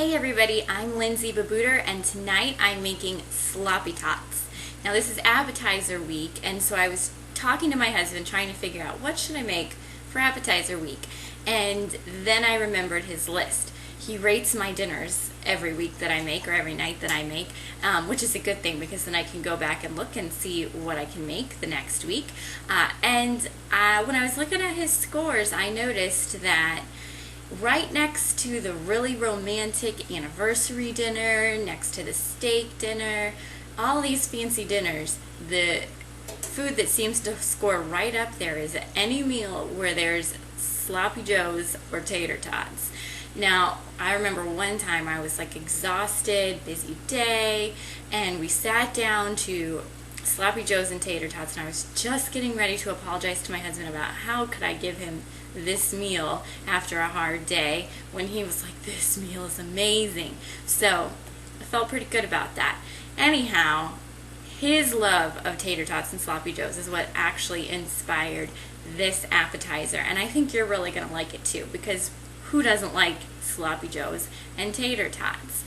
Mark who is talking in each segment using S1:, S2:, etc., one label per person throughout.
S1: Hey everybody, I'm Lindsay Babooter and tonight I'm making sloppy tots. Now this is appetizer week, and so I was talking to my husband trying to figure out what should I make for appetizer week, and then I remembered his list. He rates my dinners every week that I make, or every night that I make, which is a good thing because then I can go back and look and see what I can make the next week. When I was looking at his scores, I noticed that right next to the really romantic anniversary dinner, next to the steak dinner, all these fancy dinners, the food that seems to score right up there is any meal where there's sloppy joes or tater tots. Now, I remember one time I was like exhausted, busy day, and we sat down to sloppy joes and tater tots, and I was just getting ready to apologize to my husband about how could I give him this meal after a hard day when he was like, this meal is amazing. So I felt pretty good about that. Anyhow, his love of tater tots and sloppy joes is what actually inspired this appetizer, and I think you're really going to like it too, because who doesn't like sloppy joes and tater tots?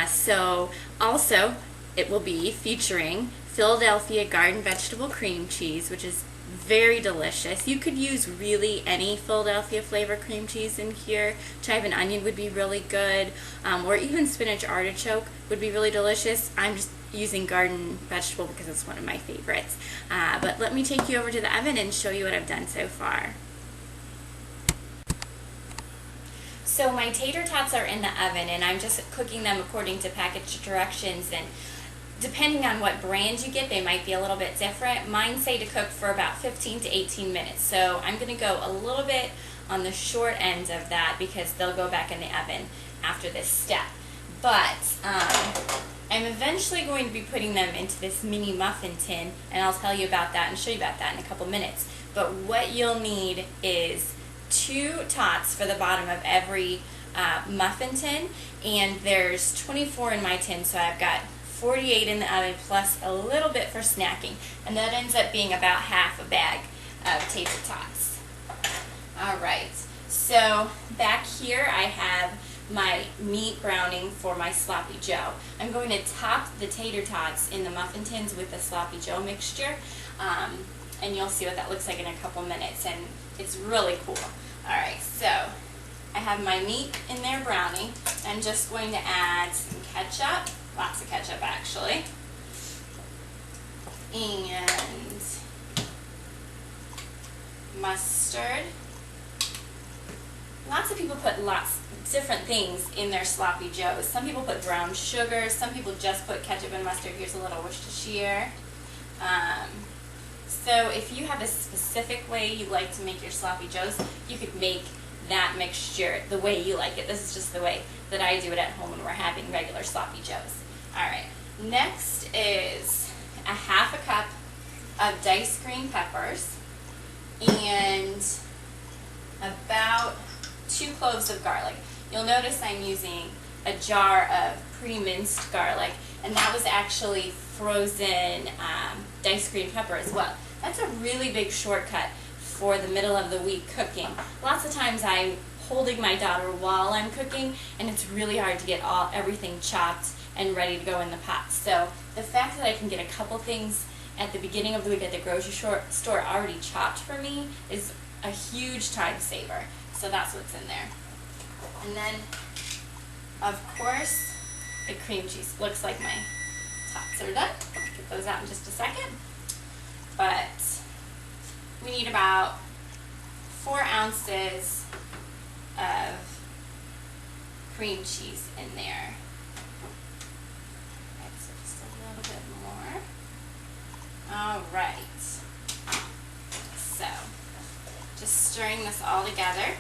S1: So also it will be featuring Philadelphia garden vegetable cream cheese, which is very delicious. You could use really any Philadelphia flavor cream cheese in here. Chive and onion would be really good, or even spinach artichoke would be really delicious. I'm just using garden vegetable because it's one of my favorites. But let me take you over to the oven and show you what I've done so far. So my tater tots are in the oven, and I'm just cooking them according to package directions, and depending on what brand you get, they might be a little bit different. Mine say to cook for about 15 to 18 minutes, so I'm going to go a little bit on the short end of that because they'll go back in the oven after this step. But I'm eventually going to be putting them into this mini muffin tin, and I'll tell you about that and show you about that in a couple minutes. But what you'll need is 2 tots for the bottom of every muffin tin, and there's 24 in my tin, so I've got 48 in the oven plus a little bit for snacking, and that ends up being about half a bag of tater tots. Alright, so back here I have my meat browning for my sloppy joe. I'm going to top the tater tots in the muffin tins with the sloppy joe mixture, and you'll see what that looks like in a couple minutes, and it's really cool. Alright, so I have my meat in there browning. I'm just going to add some ketchup, lots of ketchup actually, and mustard. Lots of people put lots of different things in their sloppy joes. Some people put brown sugar, some people just put ketchup and mustard. Here's a little Worcestershire. So if you have a specific way you like to make your sloppy joes, you could make that mixture the way you like it. This is just the way that I do it at home when we're having regular sloppy joes. Alright, next is a half a cup of diced green peppers and about 2 cloves of garlic. You'll notice I'm using a jar of pre-minced garlic, and that was actually frozen diced green pepper as well. That's a really big shortcut for the middle of the week cooking. Lots of times I'm holding my daughter while I'm cooking, and it's really hard to get everything chopped and ready to go in the pot. So the fact that I can get a couple things at the beginning of the week at the grocery store already chopped for me is a huge time saver. So that's what's in there. And then, of course, the cream cheese. Looks like my tots are done. I'll get those out in just a second. But we need about 4 ounces of cream cheese in there. Right, so just a little bit more. Alright. So, just stirring this all together.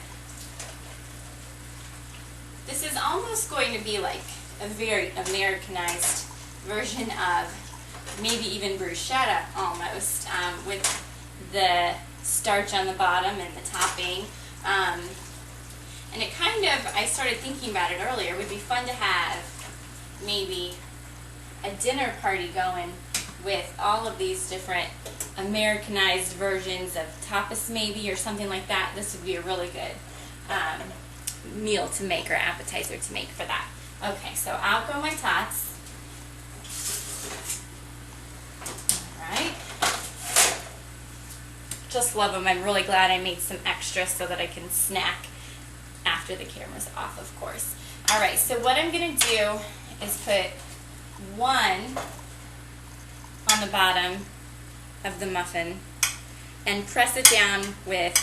S1: This is almost going to be like a very Americanized version of maybe even bruschetta almost, with the starch on the bottom and the topping. And it kind of, I started thinking about it earlier, it would be fun to have maybe a dinner party going with all of these different Americanized versions of tapas maybe, or something like that. This would be a really good meal to make, or appetizer to make for that. Okay, so out go my tots. Alright. Just love them. I'm really glad I made some extra so that I can snack after the camera's off, of course. Alright, so what I'm going to do is put one on the bottom of the muffin and press it down with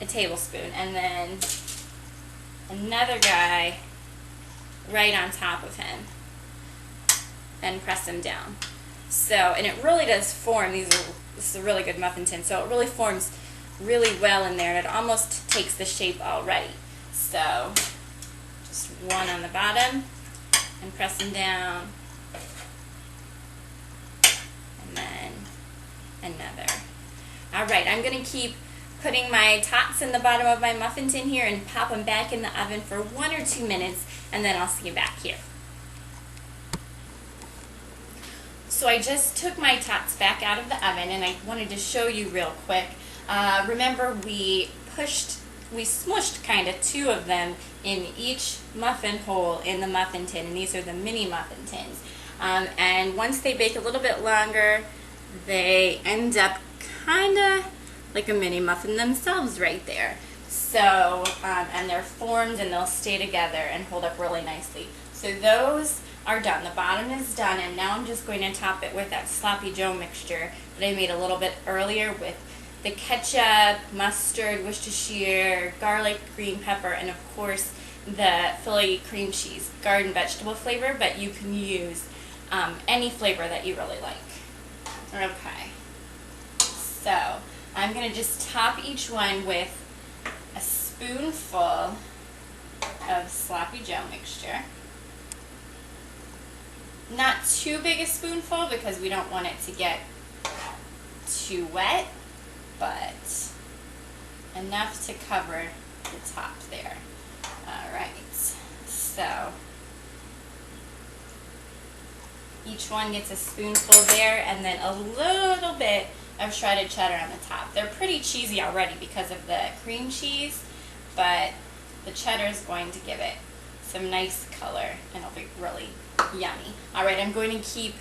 S1: a tablespoon, and then another guy right on top of him and press them down. So, and it really does form, this is a really good muffin tin, so it really forms really well in there, and it almost takes the shape already. So, just one on the bottom and press them down, and then another. Alright, I'm going to keep putting my tots in the bottom of my muffin tin here and pop them back in the oven for 1 or 2 minutes, and then I'll see you back here. So I just took my tots back out of the oven, and I wanted to show you real quick. Remember we smushed kind of 2 of them in each muffin hole in the muffin tin, and these are the mini muffin tins. And once they bake a little bit longer, they end up kind of like a mini muffin themselves right there. So, and they're formed and they'll stay together and hold up really nicely. So those are done. The bottom is done, and now I'm just going to top it with that sloppy joe mixture that I made a little bit earlier with the ketchup, mustard, Worcestershire, garlic, green pepper, and of course the Philly cream cheese, garden vegetable flavor, but you can use any flavor that you really like. Okay, so I'm going to just top each one with a spoonful of sloppy joe mixture. Not too big a spoonful because we don't want it to get too wet, but enough to cover the top there. Alright, so each one gets a spoonful there, and then a little bit of shredded cheddar on the top. They're pretty cheesy already because of the cream cheese, but the cheddar is going to give it some nice color, and it'll be really yummy. Alright, I'm going to keep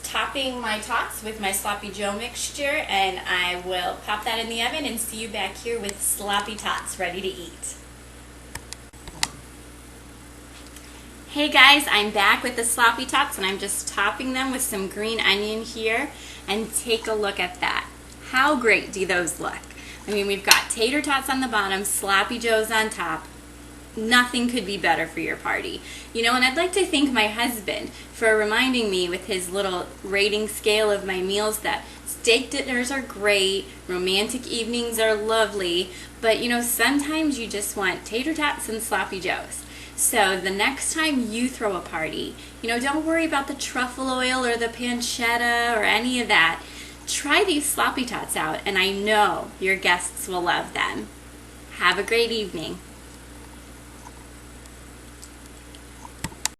S1: topping my tots with my sloppy joe mixture, and I will pop that in the oven and see you back here with sloppy tots ready to eat. Hey guys, I'm back with the sloppy tots, and I'm just topping them with some green onion here, and take a look at that. How great do those look? I mean, we've got tater tots on the bottom, sloppy joes on top. Nothing could be better for your party. You know, and I'd like to thank my husband for reminding me with his little rating scale of my meals that steak dinners are great, romantic evenings are lovely, but you know, sometimes you just want tater tots and sloppy joes. So the next time you throw a party, you know, don't worry about the truffle oil or the pancetta or any of that. Try these sloppy tots out, and I know your guests will love them. Have a great evening.